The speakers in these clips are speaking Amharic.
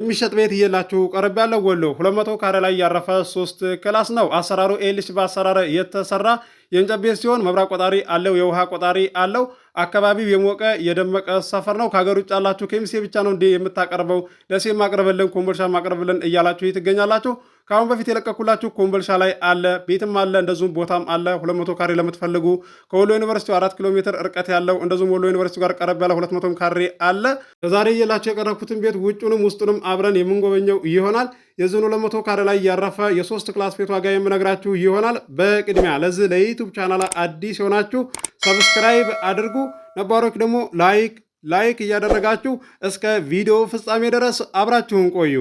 የሚሸጥ ቤት እየላችሁ ቀረብ ያለው ወሎ 200 ካሬ ላይ ያረፈ 3 ክላስ ነው። አሰራሩ ኤልሽ በአሰራር የተሰራ የእንጨት ቤት ሲሆን መብራት ቆጣሪ አለው፣ የውሃ ቆጣሪ አለው። አካባቢው የሞቀ የደመቀ ሰፈር ነው። ከሀገር ውጭ ያላችሁ ከሚሴ ብቻ ነው እንዴ የምታቀርበው? ደሴ ማቅረብልን፣ ኮምቦልሻ ማቅረብልን እያላችሁ ትገኛላችሁ። ከአሁን በፊት የለቀኩላችሁ ኮምቦልሻ ላይ አለ፣ ቤትም አለ፣ እንደዚሁም ቦታም አለ። 200 ካሬ ለምትፈልጉ ከወሎ ዩኒቨርሲቲ 4 ኪሎ ሜትር ርቀት ያለው እንደዚሁም ወሎ ዩኒቨርሲቲ ጋር ቀረብ ያለ 200 ካሬ አለ። ለዛሬ እየላችሁ የቀረብኩትን ቤት ውጩንም ውስጡንም አብረን የምንጎበኘው ይሆናል። የዚህን 200 ካሬ ላይ ያረፈ የሶስት ክላስ ቤት ዋጋ የምነግራችሁ ይሆናል። በቅድሚያ ለዚህ ለዩቲዩብ ቻናል አዲስ የሆናችሁ ሰብስክራይብ አድርጉ፣ ነባሮች ደግሞ ላይክ እያደረጋችሁ እስከ ቪዲዮ ፍጻሜ ድረስ አብራችሁን ቆዩ።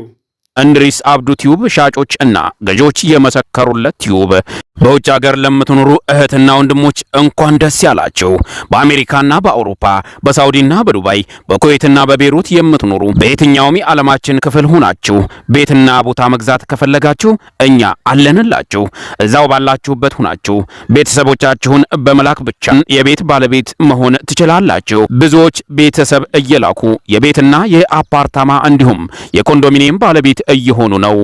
እንድሪስ አብዱ ቲዩብ ሻጮች እና ገዢዎች የመሰከሩለት ቲዩብ። በውጭ ሀገር ለምትኖሩ እህትና ወንድሞች እንኳን ደስ ያላችሁ። በአሜሪካና በአውሮፓ በሳውዲና በዱባይ በኩዌትና በቤሩት የምትኖሩ በየትኛውም የዓለማችን ክፍል ሁናችሁ ቤትና ቦታ መግዛት ከፈለጋችሁ እኛ አለንላችሁ። እዛው ባላችሁበት ሁናችሁ ቤተሰቦቻችሁን በመላክ ብቻ የቤት ባለቤት መሆን ትችላላችሁ። ብዙዎች ቤተሰብ እየላኩ የቤትና የአፓርታማ እንዲሁም የኮንዶሚኒየም ባለቤት እየሆኑ ነው።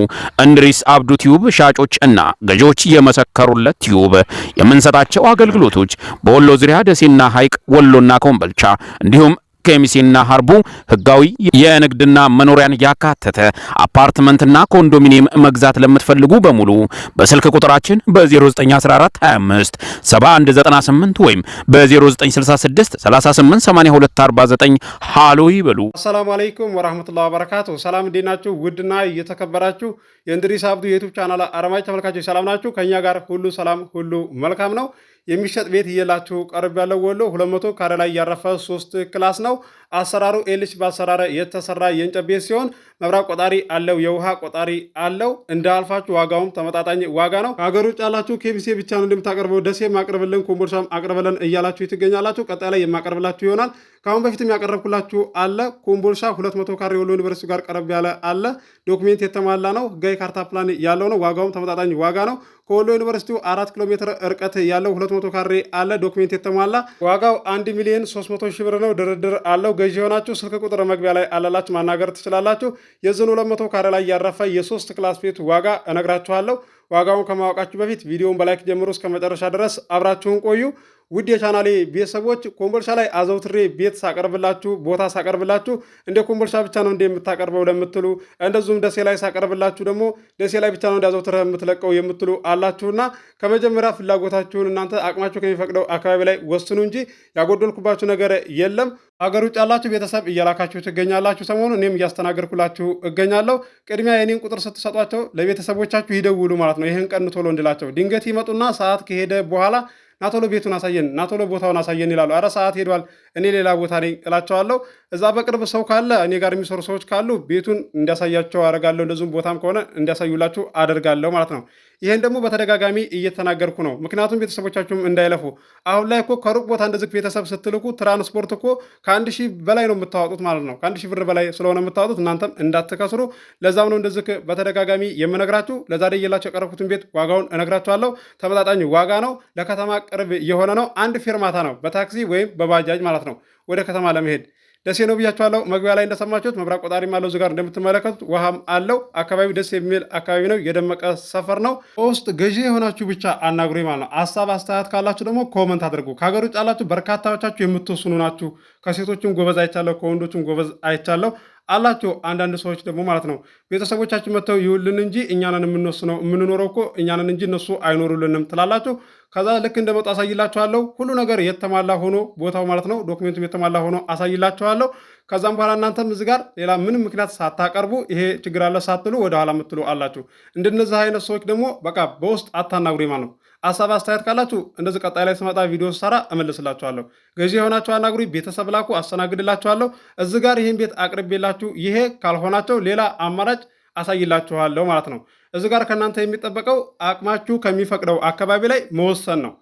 እንድሪስ አብዱ ቲዩብ ሻጮች እና ገዢዎች የመሰከሩለት ቲዩብ የምንሰጣቸው አገልግሎቶች በወሎ ዙሪያ ደሴና ሐይቅ፣ ወሎና ኮምቦልቻ እንዲሁም ከሚሴና ሀርቡ ህጋዊ የንግድና መኖሪያን ያካተተ አፓርትመንትና ኮንዶሚኒየም መግዛት ለምትፈልጉ በሙሉ በስልክ ቁጥራችን በ0914 25 7198 ወይም በ0966 388249 ሃሎ ይበሉ። አሰላሙ አለይኩም ወራህመቱላሂ ወበረካቱ። ሰላም እንዴት ናችሁ? ውድና እየተከበራችሁ የእንድሪስ አብዱ የዩቲዩብ ቻናል አረማጅ ተመልካቾች ሰላም ናችሁ? ከኛ ጋር ሁሉ ሰላም ሁሉ መልካም ነው። የሚሸጥ ቤት እየላችሁ ቀርብ ያለው ወሎ 200 ካሬ ላይ ያረፈ 3 ክላስ ነው። አሰራሩ ኤልሽ በአሰራር የተሰራ የእንጨት ቤት ሲሆን መብራት ቆጣሪ አለው፣ የውሃ ቆጣሪ አለው። እንዳልፋችሁ ዋጋውም ተመጣጣኝ ዋጋ ነው። ከሀገር ውጭ ያላችሁ ኬሚሴ ብቻ ነው እንደምታቀርበው፣ ደሴ ማቅረብልን፣ ኮምቦልሻም አቅርበልን እያላችሁ ትገኛላችሁ። ቀጣይ ላይ የማቀርብላችሁ ይሆናል። ከአሁን በፊትም ያቀረብኩላችሁ አለ። ኮምቦልሻ 200 ካሬ ወሎ ዩኒቨርሲቲ ጋር ቀረብ ያለ አለ። ዶክሜንት የተሟላ ነው። ህጋዊ ካርታ ፕላን ያለው ነው። ዋጋውም ተመጣጣኝ ዋጋ ነው። ከወሎ ዩኒቨርሲቲው 4 ኪሎ ሜትር ርቀት ያለው 200 ካሬ አለ። ዶክሜንት የተሟላ ዋጋው 1,300,000 ብር ነው። ድርድር አለው። ገዢ የሆናችሁ ስልክ ቁጥር መግቢያ ላይ አለላችሁ፣ ማናገር ትችላላችሁ። የዝን 200 ካሬ ላይ ያረፈ የሶስት ክላስ ቤት ዋጋ እነግራችኋለሁ። ዋጋውን ከማወቃችሁ በፊት ቪዲዮውን በላይክ ጀምሮ እስከ መጨረሻ ድረስ አብራችሁን ቆዩ። ውድ የቻናሌ ቤተሰቦች ኮምቦልሻ ላይ አዘውትሬ ቤት ሳቀርብላችሁ ቦታ ሳቀርብላችሁ እንደ ኮምቦልሻ ብቻ ነው የምታቀርበው ለምትሉ፣ እንደዚሁም ደሴ ላይ ሳቀርብላችሁ ደግሞ ደሴ ላይ ብቻ ነው እንዳዘውትረ የምትለቀው የምትሉ አላችሁና ከመጀመሪያ ፍላጎታችሁን እናንተ አቅማችሁ ከሚፈቅደው አካባቢ ላይ ወስኑ እንጂ ያጎደልኩባችሁ ነገር የለም። ሀገር ውጭ ያላችሁ ቤተሰብ እያላካችሁ ትገኛላችሁ። ሰሞኑን እኔም እያስተናገርኩላችሁ እገኛለሁ። ቅድሚያ የኔን ቁጥር ስትሰጧቸው ለቤተሰቦቻችሁ ይደውሉ ማለት ነው። ይህን ቀን ቶሎ እንድላቸው ድንገት ይመጡና ሰዓት ከሄደ በኋላ ናቶሎ ቤቱን አሳየን፣ ናቶሎ ቦታውን አሳየን ይላሉ። አረ ሰዓት ሄዷል፣ እኔ ሌላ ቦታ ነኝ እላቸዋለሁ። እዛ በቅርብ ሰው ካለ እኔ ጋር የሚሰሩ ሰዎች ካሉ ቤቱን እንዲያሳያቸው አደርጋለሁ። እንደዚሁም ቦታም ከሆነ እንዲያሳዩላችሁ አደርጋለሁ ማለት ነው። ይሄን ደግሞ በተደጋጋሚ እየተናገርኩ ነው። ምክንያቱም ቤተሰቦቻችሁም እንዳይለፉ። አሁን ላይ እኮ ከሩቅ ቦታ እንደዚህ ቤተሰብ ስትልኩ ትራንስፖርት እኮ ከ1,000 በላይ ነው የምታወጡት ማለት ነው። ከ1,000 ብር በላይ ስለሆነ የምታወጡት እናንተም እንዳትከስሩ። ለዛም ነው እንደዚህ በተደጋጋሚ የምነግራችሁ። ለዛሬ እየላቸው የቀረብኩትን ቤት ዋጋውን እነግራችኋለሁ። ተመጣጣኝ ዋጋ ነው። ለከተማ ቅርብ የሆነ ነው። አንድ ፌርማታ ነው፣ በታክሲ ወይም በባጃጅ ማለት ነው ወደ ከተማ ለመሄድ። ደሴ ነው ብያችኋለሁ። መግቢያ ላይ እንደሰማችሁት መብራት ቆጣሪም አለው። እዚህ ጋር እንደምትመለከቱት ውሃም አለው። አካባቢው ደስ የሚል አካባቢ ነው። የደመቀ ሰፈር ነው። በውስጥ ገዢ የሆናችሁ ብቻ አናግሩኝ ማለት ነው። ሀሳብ አስተያየት ካላችሁ ደግሞ ኮመንት አድርጉ። ከሀገር ውጭ ያላችሁ በርካታዎቻችሁ የምትወስኑ ናችሁ። ከሴቶችም ጎበዝ አይቻለሁ፣ ከወንዶችም ጎበዝ አይቻለሁ አላችሁ። አንዳንድ ሰዎች ደግሞ ማለት ነው ቤተሰቦቻችን መጥተው ይውልን እንጂ እኛንን የምንወስነው የምንኖረው እኮ እኛንን እንጂ እነሱ አይኖሩልንም ትላላችሁ። ከዛ ልክ እንደመጡ አሳይላችኋለሁ። ሁሉ ነገር የተሟላ ሆኖ ቦታው ማለት ነው ዶክሜንቱም የተሟላ ሆኖ አሳይላችኋለሁ። ከዛም በኋላ እናንተም እዚህ ጋር ሌላ ምንም ምክንያት ሳታቀርቡ ይሄ ችግር አለ ሳትሉ ወደኋላ የምትሉ አላችሁ። እንደነዚህ አይነት ሰዎች ደግሞ በቃ በውስጥ አታናግሩኝ ማለት ነው። ሀሳብ አስተያየት ካላችሁ እንደዚህ ቀጣይ ላይ ስመጣ ቪዲዮ ሰራ እመልስላችኋለሁ። ገዢ የሆናችሁ አናግሩኝ፣ ቤተሰብ ላኩ፣ አስተናግድላችኋለሁ። እዚህ ጋር ይህን ቤት አቅርቤላችሁ ይሄ ካልሆናቸው ሌላ አማራጭ አሳይላችኋለሁ ማለት ነው። እዚህ ጋር ከእናንተ የሚጠበቀው አቅማችሁ ከሚፈቅደው አካባቢ ላይ መወሰን ነው።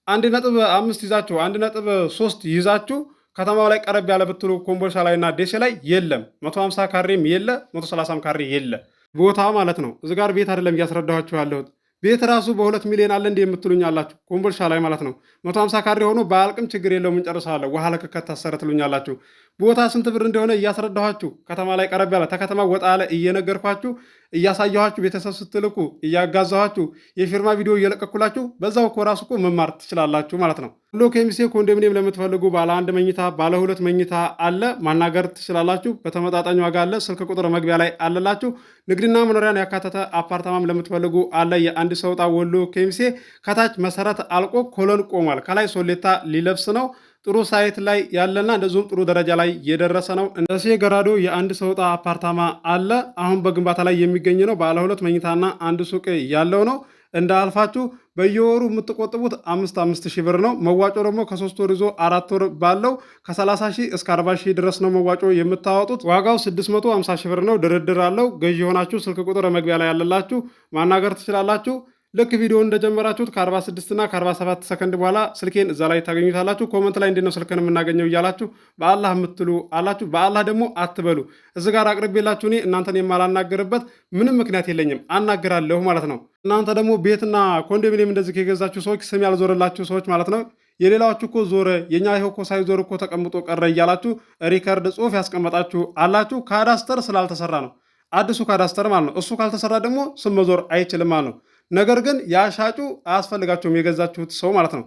1.5 ይዛችሁ 1.3 ይዛችሁ ከተማው ላይ ቀረብ ያለ ብትሉ ኮምቦልሻ ላይ እና ደሴ ላይ የለም። 150 ካሬም የለ፣ 130 ካሬ የለ ቦታ ማለት ነው። እዚህ ጋር ቤት አይደለም እያስረዳኋችሁ ያለሁት። ቤት ራሱ በ2 ሚሊዮን አለ እንደ የምትሉኝ አላችሁ። ኮምቦልሻ ላይ ማለት ነው 150 ካሬ ሆኖ በአልቅም ችግር የለውም እንጨርሳለሁ። ውሃ ለከከት ታሰረ ትሉኛላችሁ። ቦታ ስንት ብር እንደሆነ እያስረዳኋችሁ ከተማ ላይ ቀረብ ያለ ተከተማ ወጣ ያለ እየነገርኳችሁ እያሳየኋችሁ ቤተሰብ ስትልኩ እያጋዛኋችሁ የፊርማ ቪዲዮ እየለቀኩላችሁ በዛው እኮ ራሱ እኮ መማር ትችላላችሁ ማለት ነው። ወሎ ኬሚሴ ኮንዶሚኒየም ለምትፈልጉ ባለ 1 መኝታ ባለ 2 መኝታ አለ፣ ማናገር ትችላላችሁ። በተመጣጣኝ ዋጋ አለ። ስልክ ቁጥር መግቢያ ላይ አለላችሁ። ንግድና መኖሪያን ያካተተ አፓርታማም ለምትፈልጉ አለ። የአንድ ሰው ዕጣ ወሎ ኬሚሴ ከታች መሰረት አልቆ ኮለን ቆሟል። ከላይ ሶሌታ ሊለብስ ነው። ጥሩ ሳይት ላይ ያለና እንደዚሁም ጥሩ ደረጃ ላይ የደረሰ ነው። ደሴ ገራዶ የአንድ ሰው ዕጣ አፓርታማ አለ። አሁን በግንባታ ላይ የሚገኝ ነው። ባለ 2 መኝታና አንድ ሱቅ ያለው ነው። እንዳልፋችሁ በየወሩ የምትቆጥቡት 5 ሺህ ብር ነው። መዋጮ ደግሞ ከ3 ወር ይዞ 4 ወር ባለው ከ30 ሺህ እስከ 40 ሺህ ድረስ ነው መዋጮ የምታወጡት። ዋጋው 650 ሺህ ብር ነው። ድርድር አለው። ገዢ የሆናችሁ ስልክ ቁጥር መግቢያ ላይ ያለላችሁ ማናገር ትችላላችሁ። ልክ ቪዲዮ እንደጀመራችሁት ከ46 እና ከ47 ሰከንድ በኋላ ስልኬን እዛ ላይ ታገኙታላችሁ። ኮመንት ላይ እንዴት ነው ስልክን የምናገኘው እያላችሁ በአላህ የምትሉ አላችሁ። በአላህ ደግሞ አትበሉ። እዚ ጋር አቅርቤላችሁ እኔ እናንተን የማላናገርበት ምንም ምክንያት የለኝም፣ አናግራለሁ ማለት ነው። እናንተ ደግሞ ቤትና ኮንዶሚኒየም እንደዚህ የገዛችሁ ሰዎች፣ ስም ያልዞረላችሁ ሰዎች ማለት ነው፣ የሌላዎቹ እኮ ዞረ የኛ ይሄ እኮ ሳይዞር እኮ ተቀምጦ ቀረ እያላችሁ ሪከርድ ጽሑፍ ያስቀመጣችሁ አላችሁ። ካዳስተር ስላልተሰራ ነው፣ አዲሱ ካዳስተር ማለት ነው። እሱ ካልተሰራ ደግሞ ስም መዞር አይችልም ማለት ነው። ነገር ግን ያሻጩ አያስፈልጋቸውም፣ የገዛችሁት ሰው ማለት ነው።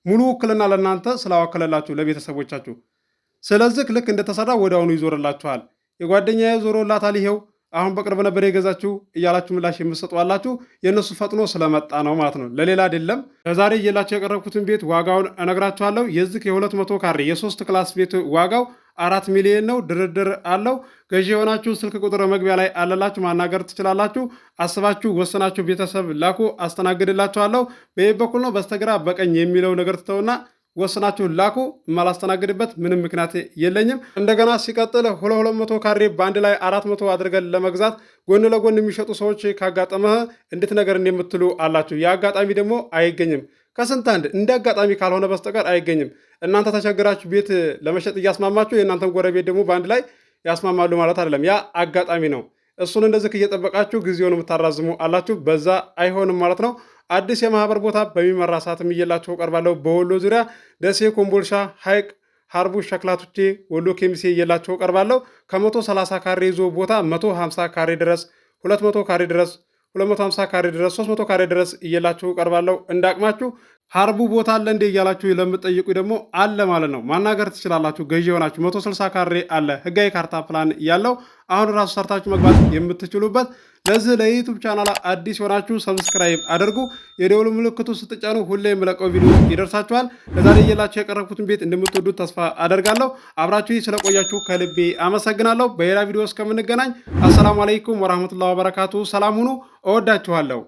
ሙሉ ውክልና ለእናንተ ስላወከለላችሁ ለቤተሰቦቻችሁ። ስለዚህ ልክ እንደተሰራ ወዲያውኑ ይዞርላችኋል። የጓደኛዬ ዞሮላታል ይሄው አሁን በቅርብ ነበር የገዛችሁ እያላችሁ ምላሽ የምትሰጧላችሁ። የእነሱ ፈጥኖ ስለመጣ ነው ማለት ነው፣ ለሌላ አይደለም። ለዛሬ እየላችሁ የቀረብኩትን ቤት ዋጋውን እነግራችኋለሁ። የዚህ የ200 ካሬ የ3 ክላስ ቤት ዋጋው 4 ሚሊዮን ነው። ድርድር አለው። ገዢ የሆናችሁ ስልክ ቁጥር መግቢያ ላይ አለላችሁ፣ ማናገር ትችላላችሁ። አስባችሁ ወሰናችሁ ቤተሰብ ላኩ፣ አስተናግድላችኋለሁ። በይህ በኩል ነው በስተግራ በቀኝ የሚለው ነገር ትተውና ወስናችሁ ላኩ። የማላስተናግድበት ምንም ምክንያት የለኝም። እንደገና ሲቀጥል 200 ካሬ በአንድ ላይ 400 አድርገን ለመግዛት ጎን ለጎን የሚሸጡ ሰዎች ካጋጠመህ እንዴት ነገር እንደምትሉ አላችሁ። የአጋጣሚ ደግሞ አይገኝም። ከስንት አንድ እንደ አጋጣሚ ካልሆነ በስተቀር አይገኝም። እናንተ ተቸግራችሁ ቤት ለመሸጥ እያስማማችሁ የእናንተን ጎረቤት ደግሞ በአንድ ላይ ያስማማሉ ማለት አይደለም። ያ አጋጣሚ ነው። እሱን እንደዚህ እየጠበቃችሁ ጊዜውን የምታራዝሙ አላችሁ። በዛ አይሆንም ማለት ነው። አዲስ የማህበር ቦታ በሚመራ ሰዓትም እየላችሁ ቀርባለሁ። በወሎ ዙሪያ ደሴ፣ ኮምቦልሻ፣ ሐይቅ፣ ሀርቡ፣ ሸክላቶቼ፣ ወሎ ኬሚሴ እየላችሁ ቀርባለሁ። ከ130 ካሬ ይዞ ቦታ 150 ካሬ ድረስ 200 ካሬ ድረስ 250 ካሬ ድረስ 300 ካሬ ድረስ እየላችሁ ቀርባለሁ። እንዳቅማችሁ ሀርቡ ቦታ አለ እንዴ እያላችሁ ለምትጠይቁ ደግሞ አለ ማለት ነው። ማናገር ትችላላችሁ። ገዢ የሆናችሁ 160 ካሬ አለ፣ ህጋዊ ካርታ ፕላን ያለው አሁን ራሱ ሰርታችሁ መግባት የምትችሉበት። ለዚህ ለዩቱብ ቻናል አዲስ የሆናችሁ ሰብስክራይብ አድርጉ። የደወሉ ምልክቱ ስትጫኑ ሁሌ የምለቀው ቪዲዮ ይደርሳችኋል። ለዛሬ እየላችሁ የቀረብኩትን ቤት እንደምትወዱት ተስፋ አደርጋለሁ። አብራችሁ ስለቆያችሁ ከልቤ አመሰግናለሁ። በሌላ ቪዲዮ እስከምንገናኝ አሰላሙ አለይኩም ወራህመቱላሂ ወበረካቱ። ሰላም ሁኑ። እወዳችኋለሁ።